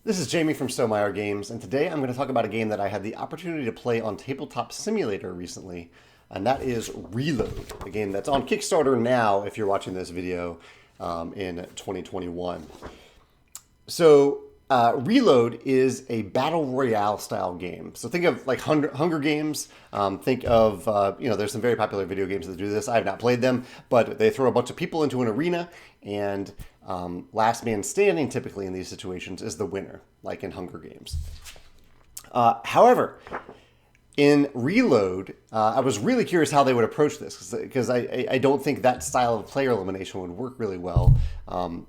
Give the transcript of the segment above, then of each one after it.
This is Jamey from Stonemaier Games, and today I'm going to talk about a game that I had the opportunity to play on Tabletop Simulator recently, and that is Reload, a game that's on Kickstarter now if you're watching this video in 2021. So Reload is a battle royale style game. So think of like Hunger Games. Think of, there's some very popular video games that do this. I have not played them, but they throw a bunch of people into an arena, and last man standing typically in these situations is the winner, like in Hunger Games. However, in Reload, I was really curious how they would approach this because I don't think that style of player elimination would work really well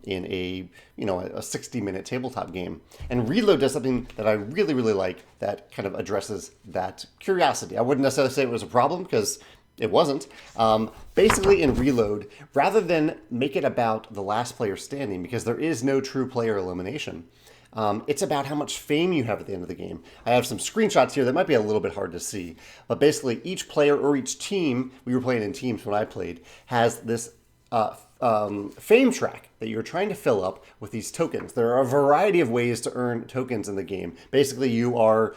in a 60-minute tabletop game. And Reload does something that I really, really like that kind of addresses that curiosity. I wouldn't necessarily say it was a problem because it wasn't. Basically, in Reload, rather than make it about the last player standing, because there is no true player elimination, it's about how much fame you have at the end of the game. I have some screenshots here that might be a little bit hard to see, but basically each player or each team, we were playing in teams when I played, has this fame track that you're trying to fill up with these tokens. There are a variety of ways to earn tokens in the game. Basically, you are,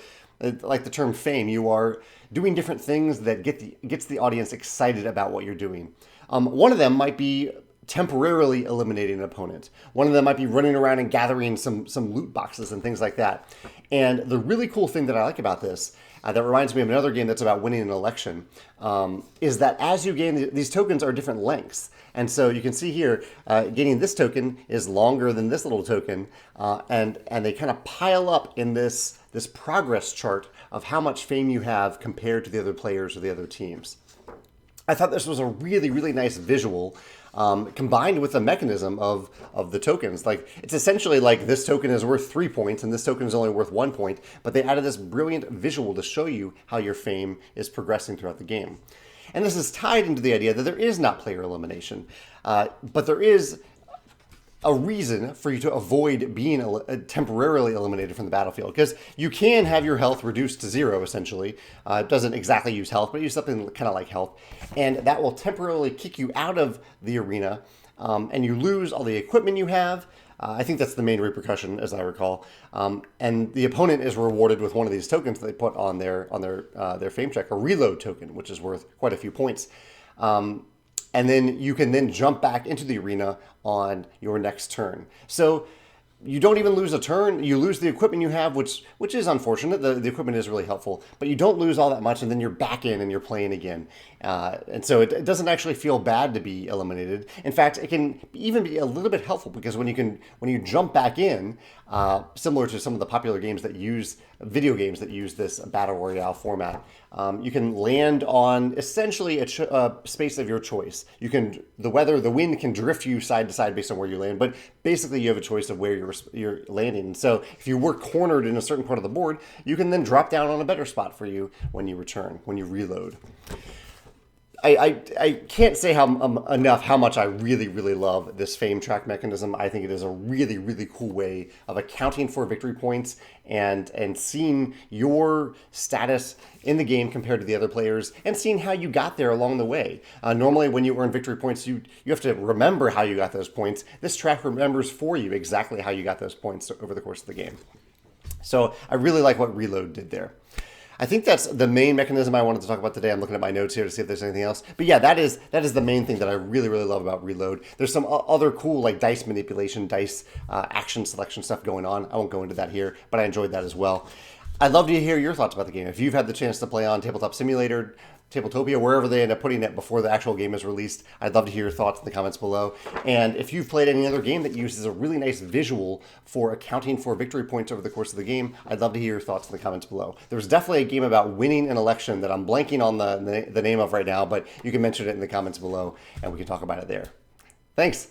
like the term fame, you are doing different things that gets the audience excited about what you're doing. One of them might be temporarily eliminating an opponent. One of them might be running around and gathering some loot boxes and things like that. And the really cool thing that I like about this, that reminds me of another game that's about winning an election, is that as you gain, these tokens are different lengths. And so you can see here, getting this token is longer than this little token, and they kind of pile up in this progress chart of how much fame you have compared to the other players or the other teams. I thought this was a really, really nice visual, combined with the mechanism of the tokens. Like, it's essentially like this token is worth 3 points and this token is only worth 1 point, but they added this brilliant visual to show you how your fame is progressing throughout the game. And this is tied into the idea that there is not player elimination, but there is a reason for you to avoid being temporarily eliminated from the battlefield, because you can have your health reduced to 0, essentially. It doesn't exactly use health, but use something kind of like health, and that will temporarily kick you out of the arena, and you lose all the equipment you have. I think that's the main repercussion, as I recall. And the opponent is rewarded with one of these tokens that they put on their fame check, a reload token, which is worth quite a few points. And then you can then jump back into the arena on your next turn. So you don't even lose a turn. You lose the equipment you have, which is unfortunate. The equipment is really helpful, but you don't lose all that much, and then you're back in and you're playing again. And so it doesn't actually feel bad to be eliminated. In fact, it can even be a little bit helpful, because when you jump back in, similar to some of the popular games that use video games that use this battle royale format, you can land on essentially a space of your choice. The wind can drift you side to side based on where you land, but basically you have a choice of where you're landing. And so if you were cornered in a certain part of the board, you can then drop down on a better spot for you when you reload. I can't say enough how much I really, really love this fame track mechanism. I think it is a really, really cool way of accounting for victory points and seeing your status in the game compared to the other players, and seeing how you got there along the way. Normally when you earn victory points, you have to remember how you got those points. This track remembers for you exactly how you got those points over the course of the game. So I really like what Reload did there. I think that's the main mechanism I wanted to talk about today. I'm looking at my notes here to see if there's anything else. But yeah, that is the main thing that I really, really love about Reload. There's some other cool like dice manipulation, dice action selection stuff going on. I won't go into that here, but I enjoyed that as well. I'd love to hear your thoughts about the game. If you've had the chance to play on Tabletop Simulator, Tabletopia, wherever they end up putting it before the actual game is released, I'd love to hear your thoughts in the comments below. And if you've played any other game that uses a really nice visual for accounting for victory points over the course of the game, I'd love to hear your thoughts in the comments below. There's definitely a game about winning an election that I'm blanking on the name of right now, but you can mention it in the comments below and we can talk about it there. Thanks.